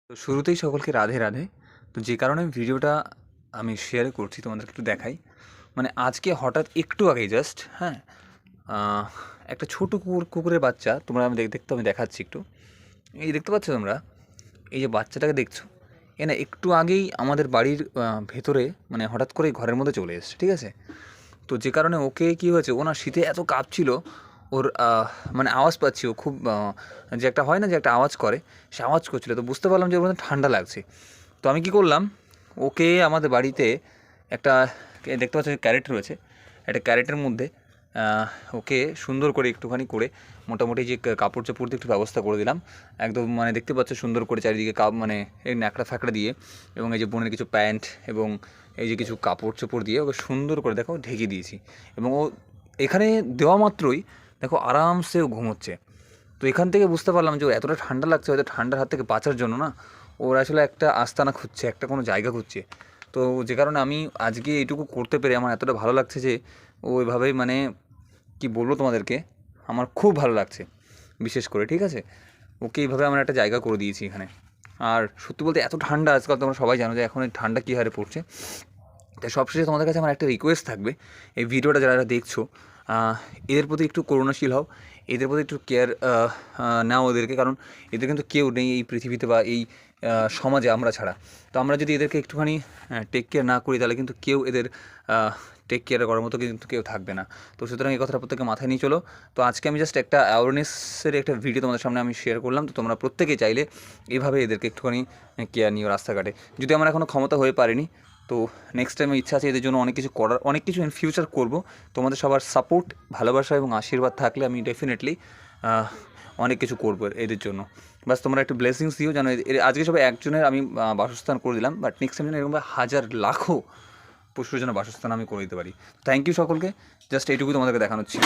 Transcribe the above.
তো শুরুতেই সকলকে রাধে রাধে। তো যে কারণে ভিডিওটা আমি শেয়ার করছি তোমাদেরকে একটু দেখাই। মানে আজকে হঠাৎ একটু আগেই জাস্ট হ্যাঁ, আহ, একটা ছোটো কুকুরের বাচ্চা তোমরা আমি দেখাচ্ছি একটু। এই দেখতে পাচ্ছ তোমরা, এই যে বাচ্চাটাকে দেখছো, এ না একটু আগেই আমাদের বাড়ির ভেতরে মানে হঠাৎ করেই ঘরের মধ্যে চলে এসেছে, ঠিক আছে? তো যে কারণে ওকে কী হয়েছে, ও না শীতে এত কাঁপছিল, ওর মানে আওয়াজ পাচ্ছি, ও খুব যে একটা হয় না যে একটা আওয়াজ করে, সে আওয়াজ করছিল। তো বুঝতে পারলাম যে ওর মধ্যে ঠান্ডা লাগছে। তো আমি কী করলাম, ওকে আমাদের বাড়িতে একটা দেখতে পাচ্ছ ক্যারেট রয়েছে, একটা ক্যারেটের মধ্যে ওকে সুন্দর করে একটুখানি করে মোটামুটি যে কাপড় চোপড় দিয়ে একটু ব্যবস্থা করে দিলাম। একদম মানে দেখতে পাচ্ছ সুন্দর করে চারিদিকে মানে এই ন্যাকড়া ফ্যাকড়া দিয়ে, এবং এই যে বোনের কিছু প্যান্ট এবং এই যে কিছু কাপড় চোপড় দিয়ে ওকে সুন্দর করে দেখো ঢেকে দিয়েছি। এবং ও এখানে দেওয়া মাত্রই দেখো আরামসে ও ঘুমোচ্ছে। তো এখান থেকে বুঝতে পারলাম যে ও এতটা ঠান্ডা লাগছে, হয়তো ঠান্ডার হাত থেকে বাঁচার জন্য না ওর আসলে একটা আস্তানা খুঁজছে, একটা কোনো জায়গা খুঁজছে। তো যে কারণে আমি আজকে এইটুকু করতে পেরে আমার এতটা ভালো লাগছে যে ও এভাবেই মানে কি বলবো তোমাদেরকে, আমার খুব ভালো লাগছে বিশেষ করে, ঠিক আছে? ওকে এইভাবে আমরা একটা জায়গা করে দিয়েছি এখানে। আর সত্যি বলতে এত ঠান্ডা আজকাল, তোমরা সবাই জানো যে এখন এই ঠান্ডা কী হারে পড়ছে। তাই সবশেষে তোমাদের কাছে আমার একটা রিকোয়েস্ট থাকবে, এই ভিডিওটা যারা দেখছো এদের প্রতি একটু করুণাশীল হও, এদের প্রতি একটু কেয়ার নাও ওদেরকে, কারণ এদের কিন্তু কেউ নেই এই পৃথিবীতে বা এই সমাজে আমরা ছাড়া। তো আমরা যদি এদেরকে একটুখানি টেক কেয়ার না করি, তাহলে কিন্তু কেউ এদের টেক কেয়ার করার মতো কিন্তু কেউ থাকবে না। তো সুতরাং এই কথাটা প্রত্যেকে মাথায় নিয়ে চলো। তো আজকে আমি জাস্ট একটা অ্যাওয়ারনেসের একটা ভিডিও তোমাদের সামনে আমি শেয়ার করলাম। তো তোমরা প্রত্যেকেই চাইলে এভাবে এদেরকে একটুখানি কেয়ার নিও রাস্তাঘাটে। যদি আমার এখনও ক্ষমতা হয়ে পারেনি, তো নেক্সট টাইমে ইচ্ছা আছে এদের জন্য অনেক কিছু করার, অনেক কিছু ইন ফিউচার করব। তোমাদের সবার সাপোর্ট, ভালোবাসা এবং আশীর্বাদ থাকলে আমি ডেফিনেটলি অনেক কিছু করবো এদের জন্য। বাস তোমরা একটু ব্লেসিংস দিও, যেন আজকে সবাই একজনের আমি বাসস্থান করে দিলাম, বাট নেক্সট টাইম যেন এরকম হাজার লাখো পশুর জন্য বাসস্থান আমি করে দিতে পারি। থ্যাংক ইউ সকলকে, জাস্ট এইটুকু তোমাদেরকে দেখানো ছিল।